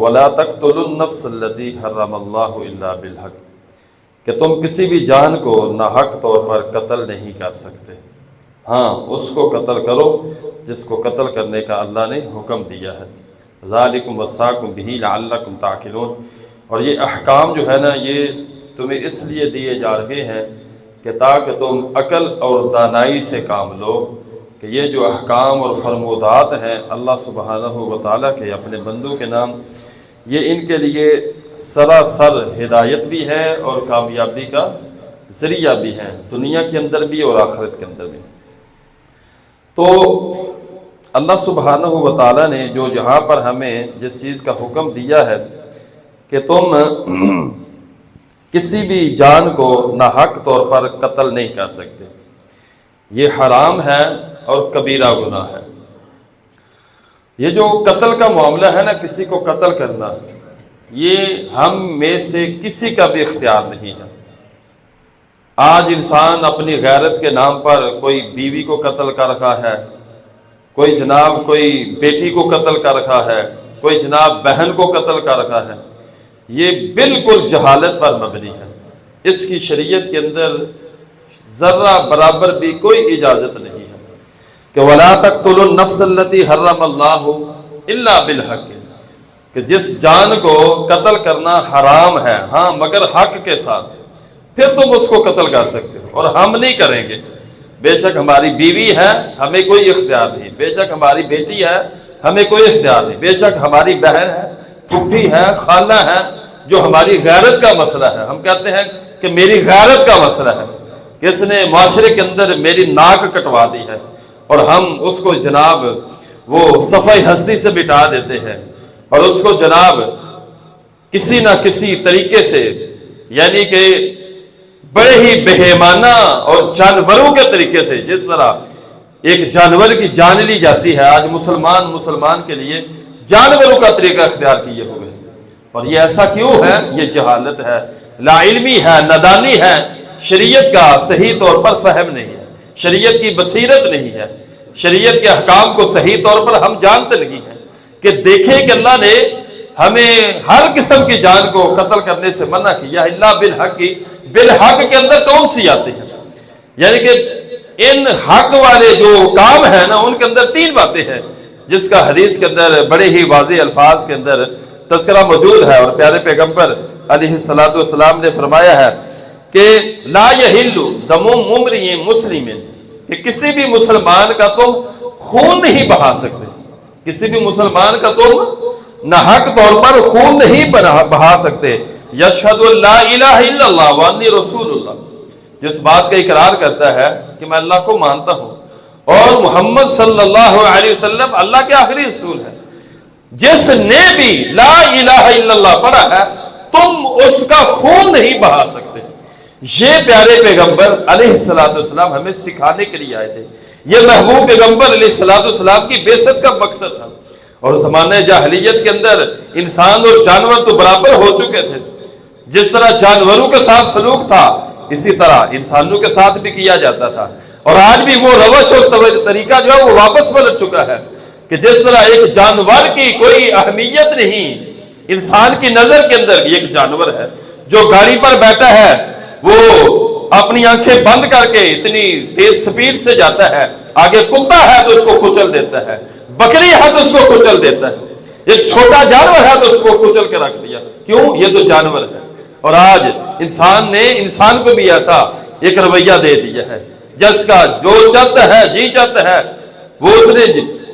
وَلَا تَقْتُلُوا النَّفْسَ الَّتِي حَرَّمَ اللَّهُ إِلَّا بِالْحَقِّ کہ تم کسی بھی جان کو ناحق طور پر قتل نہیں کر سکتے، ہاں اس کو قتل کرو جس کو قتل کرنے کا اللہ نے حکم دیا ہے۔ ذَلِكُمْ وَصَّاكُمْ بِهِ لَعَلَّكُمْ تَعْقِلُونَ اور یہ احکام جو ہے نا، یہ تمہیں اس لیے دیے جا رہے ہیں کہ تاکہ تم عقل اور دانائی سے کام لو، کہ یہ جو احکام اور فرمودات ہیں اللہ سبحانہ و تعالیٰ کے اپنے بندوں کے نام، یہ ان کے لیے سراسر ہدایت بھی ہے اور کامیابی کا ذریعہ بھی ہے، دنیا کے اندر بھی اور آخرت کے اندر بھی۔ تو اللہ سبحانہ و تعالیٰ نے جو یہاں پر ہمیں جس چیز کا حکم دیا ہے کہ تم کسی بھی جان کو ناحق طور پر قتل نہیں کر سکتے، یہ حرام ہے اور کبیرہ گناہ ہے۔ یہ جو قتل کا معاملہ ہے نا، کسی کو قتل کرنا، یہ ہم میں سے کسی کا بھی اختیار نہیں ہے۔ آج انسان اپنی غیرت کے نام پر کوئی بیوی کو قتل کر رکھا ہے، کوئی جناب کوئی بیٹی کو قتل کر رکھا ہے، کوئی جناب بہن کو قتل کر رکھا ہے، یہ بالکل جہالت پر مبنی ہے۔ اس کی شریعت کے اندر ذرہ برابر بھی کوئی اجازت نہیں ہے کہ وَلَا تَقْتُلُوا النَّفْسَ الَّتِي حَرَّمَ اللَّهُ إِلَّا بِالْحَقِّ کہ جس جان کو قتل کرنا حرام ہے، ہاں مگر حق کے ساتھ، پھر تم اس کو قتل کر سکتے ہو، اور ہم نہیں کریں گے۔ بے شک ہماری بیوی ہے، ہمیں کوئی اختیار نہیں، بے شک ہماری بیٹی ہے، ہمیں کوئی اختیار نہیں، بے شک ہماری بہن ہے، پھوپھی ہے، خالہ ہے، جو ہماری غیرت کا مسئلہ ہے۔ ہم کہتے ہیں کہ میری غیرت کا مسئلہ ہے، کہ اس نے معاشرے کے اندر میری ناک کٹوا دی ہے، اور ہم اس کو جناب وہ صفحہ ہستی سے مٹا دیتے ہیں، اور اس کو جناب کسی نہ کسی طریقے سے، یعنی کہ بڑے ہی بہیمانہ اور جانوروں کے طریقے سے، جس طرح ایک جانور کی جان لی جاتی ہے، آج مسلمان کے لیے جانوروں کا طریقہ اختیار کیے ہوئے ہیں۔ اور یہ ایسا کیوں ہے؟ یہ جہالت ہے، لا علمی ہے، نادانی ہے، شریعت کا صحیح طور پر فہم نہیں ہے، شریعت کی بصیرت نہیں ہے، شریعت کے احکام کو صحیح طور پر ہم جانتے نہیں ہیں۔ کہ دیکھیں کہ اللہ نے ہمیں ہر قسم کی جان کو قتل کرنے سے منع کیا، الا بالحق، بالحق کے اندر کون سی آتی ہے؟ یعنی کہ ان حق والے جو کام ہیں نا، ان کے اندر تین باتیں ہیں، جس کا حدیث کے اندر بڑے ہی واضح الفاظ کے اندر تذکرہ موجود ہے، اور پیارے پیغمبر علیہ الصلوۃ والسلام نے فرمایا ہے کہ لا یحل دم امرئ مسلم کہ کسی بھی مسلمان کا تم خون نہیں بہا سکتے، کسی بھی مسلمان کا تم ناحق طور پر خون نہیں بہا سکتے۔ یشہد ان لا الہ الا اللہ وانی رسول اللہ، جو اس بات کا اقرار کرتا ہے کہ میں اللہ کو مانتا ہوں اور محمد صلی اللہ علیہ وسلم اللہ کے آخری رسول ہے، جس نے بھی لا الہ الا اللہ پڑھا ہے تم اس کا خون نہیں بہا سکتے۔ یہ پیارے پیغمبر علیہ السلام ہمیں سکھانے کے لیے آئے تھے، یہ محبوب پیغمبر علیہ السلام کی بعثت کا مقصد تھا۔ اور زمانہ جاہلیت کے اندر انسان اور جانور تو برابر ہو چکے تھے، جس طرح جانوروں کے ساتھ سلوک تھا اسی طرح انسانوں کے ساتھ بھی کیا جاتا تھا، اور آج بھی وہ روش اور طریقہ جو ہے وہ واپس پلٹ چکا ہے، کہ جس طرح ایک جانور کی کوئی اہمیت نہیں، انسان کی نظر کے اندر بھی ایک جانور ہے جو گاڑی پر بیٹھا ہے، وہ اپنی آنکھیں بند کر کے اتنی تیز سپیڈ سے جاتا ہے، آگے کتا ہے تو اس کو کچل دیتا ہے، بکری ہے تو اس کو کچل دیتا ہے، ایک چھوٹا جانور ہے تو اس کو کچل کے رکھ دیا، کیوں؟ یہ تو جانور ہے۔ اور آج انسان نے انسان کو بھی ایسا ایک رویہ دے دیا ہے، جس کا جو چاہتا ہے جی چاہتا ہے وہ اس نے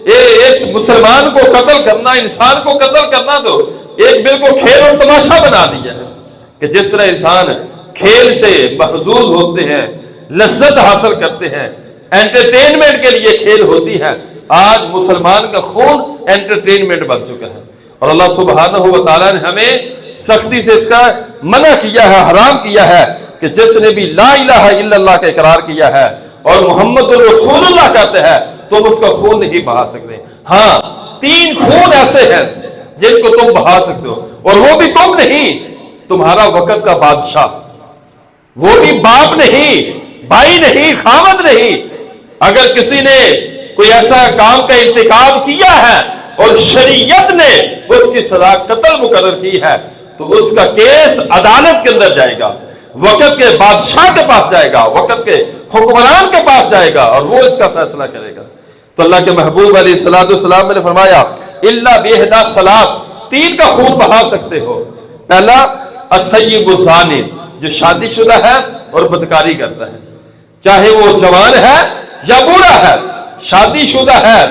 ایک مسلمان کو قتل کرنا، انسان کو قتل کرنا تو ایک بالکل کھیل اور تماشا بنا دیا ہے، کہ جس طرح انسان کھیل سے محظوظ ہوتے ہیں، لذت حاصل کرتے ہیں، انٹرٹینمنٹ کے لیے کھیل ہوتی ہے، آج مسلمان کا خون انٹرٹینمنٹ بن چکا ہے۔ اور اللہ سبحانہ و تعالیٰ نے ہمیں سختی سے اس کا منع کیا ہے، حرام کیا ہے، کہ جس نے بھی لا الہ الا اللہ کا اقرار کیا ہے اور محمد رسول اللہ کہتے ہیں، تم اس کا خون نہیں بہا سکتے۔ ہاں، تین خون ایسے ہیں جن کو تم بہا سکتے ہو، اور وہ بھی تم نہیں، تمہارا وقت کا بادشاہ، وہ بھی باپ نہیں، بھائی نہیں، خامد نہیں۔ اگر کسی نے کوئی ایسا کام کا ارتکاب کیا ہے اور شریعت نے اس کی سزا قتل مقرر کی ہے تو اس کا کیس عدالت کے اندر جائے گا، وقت کے بادشاہ کے پاس جائے گا، وقت کے حکمران کے پاس جائے گا اور وہ اس کا فیصلہ کرے گا۔ تو اللہ کے محبوب علیہ الصلوۃ والسلام نے فرمایا الا بإحدى ثلاث، تین کا خون بہا سکتے ہو۔ پہلا السیب الزانی، جو شادی شدہ ہے اور بدکاری کرتا ہے، چاہے وہ جوان ہے یا بوڑھا ہے، شادی شدہ ہے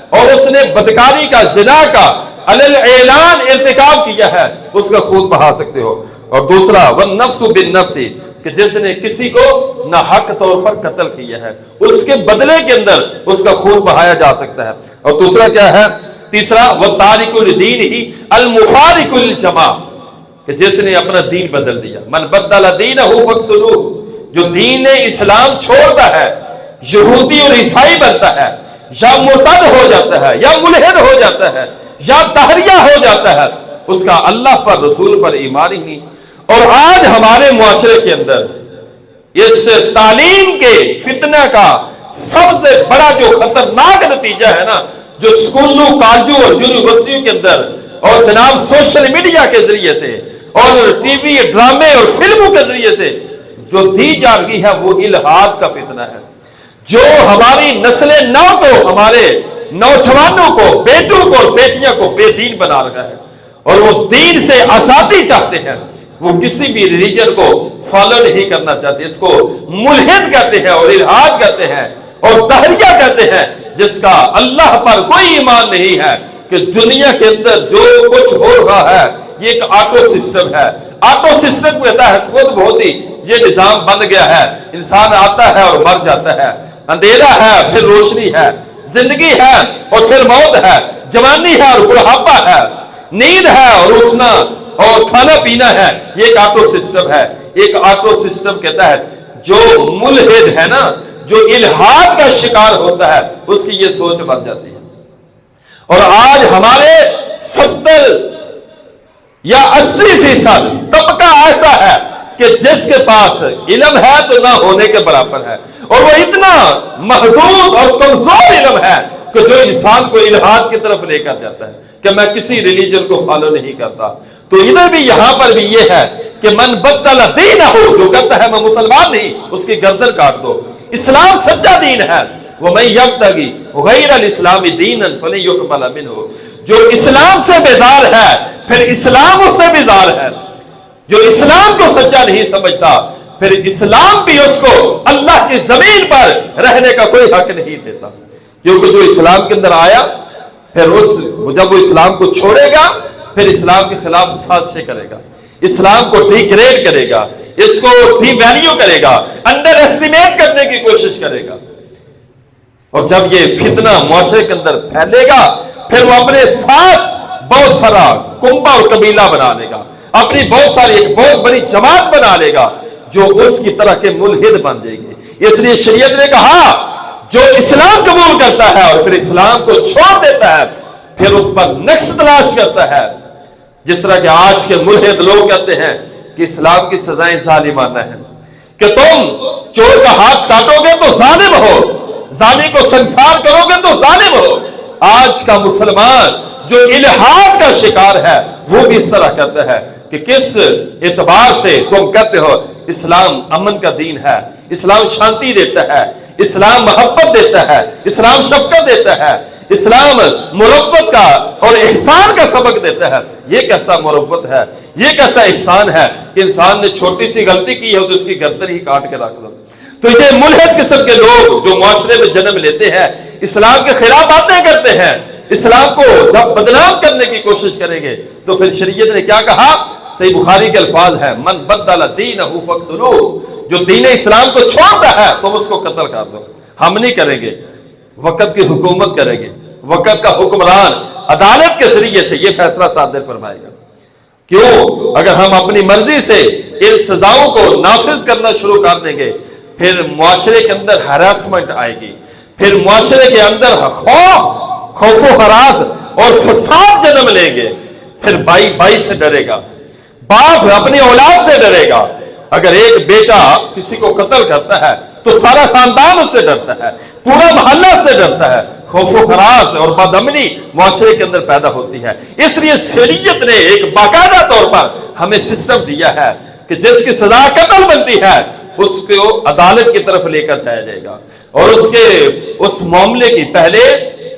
اور اس نے بدکاری کا، زنا کا علی اعلان ارتکاب کیا ہے، اس کا خون بہا سکتے ہو۔ اور دوسرا والنفس بالنفس، کہ جس نے کسی کو ناحق طور پر قتل کیا ہے، اس کے بدلے کے اندر اس کا خون بہایا جا سکتا ہے۔ اور دوسرا کیا ہے؟ تیسرا والتارک لدینہ المفارق للجماعہ، کہ جس نے اپنا دین بدل دیا، من بدل دینہ فاقتلوہ، جو دین اسلام چھوڑتا ہے، یہودی اور عیسائی بنتا ہے، یا مرتد ہو جاتا ہے، یا ملحد ہو جاتا ہے، یا طاہریہ ہو جاتا ہے، اس کا اللہ پر، رسول پر ایمان ہی نہیں۔ اور آج ہمارے معاشرے کے اندر اس تعلیم کے فتنہ کا سب سے بڑا جو خطرناک نتیجہ ہے نا، جو اسکولوں، کالجوں اور یونیورسٹیوں کے اندر اور جناب سوشل میڈیا کے ذریعے سے اور ٹی وی ڈرامے اور فلموں کے ذریعے سے جو دی جا رہی ہے، وہ الحاد کا فتنہ ہے، جو ہماری نسل نو کو، ہمارے نوجوانوں کو، بیٹوں کو اور بیٹیاں کو بے دین بنا رہا ہے، اور وہ دین سے آزادی چاہتے ہیں، وہ کسی بھی ریلیجن کو فالو نہیں کرنا چاہتے، اس کو ملحد کہتے ہیں اور الحاد کہتے ہیں اور طاہریہ کہتے ہیں، جس کا اللہ پر کوئی ایمان نہیں ہے، کہ دنیا کے اندر جو کچھ ہو رہا ہے یہ ایک آٹو سسٹم ہے، آٹو سسٹم کہتا ہے خود بہت ہی یہ نظام بن گیا ہے، انسان آتا ہے اور مر جاتا ہے، اندھیرا ہے پھر روشنی ہے، زندگی ہے اور پھر موت ہے، جوانی ہے اور بڑھاپا ہے، نیند ہے اور اٹھنا اور کھانا پینا ہے، یہ ایک آٹو سسٹم ہے۔ ایک آٹو سسٹم کے تحت جو ملحد ہے نا، جو الحاد کا شکار ہوتا ہے، اس کی یہ سوچ بن جاتی ہے۔ اور آج ہمارے 70 یا 80% طبقہ ایسا ہے کہ جس کے پاس علم ہے تو نہ ہونے کے برابر ہے، اور وہ اتنا محدود اور کمزور علم ہے کہ جو انسان کو الحاد کی طرف لے کر جاتا ہے کہ میں کسی ریلیجن کو فالو نہیں کرتا۔ تو ادھر بھی یہاں پر بھی یہ ہے کہ من بدل دینہ، جو کہتا ہے میں مسلمان نہیں، اس کی گردن کاٹ دو۔ اسلام سچا دین ہے، وَمَن يَبْتَغِ غَيْرَ الْإِسْلَامِ دِينًا فَلَن يُقْبَلَ مِنْهُ، جو اسلام سے بیزار ہے پھر اسلام اس سے بیزار ہے، جو اسلام کو سچا نہیں سمجھتا پھر اسلام بھی اس کو اللہ کی زمین پر رہنے کا کوئی حق نہیں دیتا، کیونکہ جو اسلام کے اندر آیا پھر جب وہ اسلام کو چھوڑے گا پھر اسلام کے خلاف سازشیں کرے گا، اسلام کو ڈی گریڈ کرے گا، اس کو ڈی ویلیو کرے گا، انڈر ایسٹیمیٹ کرنے کی کوشش کرے گا۔ اور جب یہ فتنہ معاشرے کے اندر پھیلے گا پھر وہ اپنے ساتھ بہت سارا کنبہ اور قبیلہ بنا لے گا، اپنی بہت ساری ایک بہت بڑی جماعت بنا لے گا جو اس کی طرح کے ملحد بن جائے گی۔ اس لیے شریعت نے کہا جو اسلام قبول کرتا ہے اور پھر اسلام کو چھوڑ دیتا ہے پھر اس پر نقص تلاش کرتا ہے، جس طرح کہ آج کے ملحد لوگ کہتے ہیں کہ اسلام کی سزائیں ظالمانہ ہیں، کہ تم چور کا ہاتھ کاٹو گے تو ظالم ہو، زانی کو سنسار کرو گے تو ظالم ہو۔ آج کا مسلمان جو الحاد کا شکار ہے وہ بھی اس طرح کرتا ہے کہ کس اعتبار سے تم کہتے ہو اسلام امن کا دین ہے، اسلام شانتی دیتا ہے، اسلام محبت دیتا ہے، اسلام شفقت دیتا ہے، اسلام مروت کا اور احسان کا سبق دیتا ہے۔ یہ کیسا مروت ہے، یہ کیسا احسان ہے کہ انسان نے چھوٹی سی غلطی کی ہے تو اس کی گردن ہی کاٹ کے رکھ دو۔ تو یہ ملحد قسم کے لوگ جو معاشرے میں جنم لیتے ہیں، اسلام کے خلاف باتیں کرتے ہیں، اسلام کو جب بدنام کرنے کی کوشش کریں گے تو پھر شریعت نے کیا کہا؟ صحیح بخاری کے الفاظ ہیں من بدل دینہ فاقتلوہ، جو دین اسلام کو چھوڑتا ہے تم اس کو قتل کر دو۔ ہم نہیں کریں گے، وقت کی حکومت کریں گے، وقت کا حکمران عدالت کے ذریعے سے یہ فیصلہ صادر فرمائے گا۔ کیوں؟ اگر ہم اپنی مرضی سے ان سزاؤں کو نافذ کرنا شروع کر دیں گے پھر معاشرے کے اندر ہراسمنٹ آئے گی، پھر معاشرے کے اندر خوف و ہراس اور فساد جنم لیں گے، پھر بھائی بھائی سے ڈرے گا، باپ اپنی اولاد سے ڈرے گا۔ اگر ایک بیٹا کسی کو قتل کرتا ہے تو سارا خاندان اس سے ڈرتا ہے، پورا محلہ اس سے ڈرتا ہے، خوف و ہراس اور بدامنی معاشرے کے اندر پیدا ہوتی ہے۔ اس لیے شریعت نے ایک باقاعدہ طور پر ہمیں سسٹم دیا ہے کہ جس کی سزا قتل بنتی ہے اس کو عدالت کی طرف لے کر جایا جائے گا، اور اس معاملے کی پہلے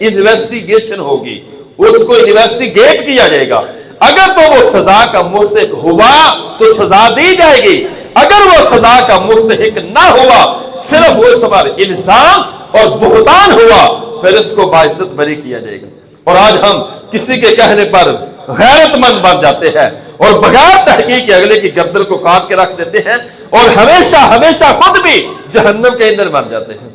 انویسٹیگیشن ہوگی، اس کو انویسٹیگیٹ کیا جائے گا۔ اگر تو وہ سزا کا مستحق ہوا تو سزا دی جائے گی، اگر وہ سزا کا مستحق نہ ہوا، صرف وہ اس پر الزام اور بہتان ہوا، پھر اس کو باعزت بری کیا جائے گا۔ اور آج ہم کسی کے کہنے پر غیرت مند بن جاتے ہیں اور بغیر تحقیق کے اگلے کی گردن کو کاٹ کے رکھ دیتے ہیں، اور ہمیشہ ہمیشہ خود بھی جہنم کے اندر مر جاتے ہیں۔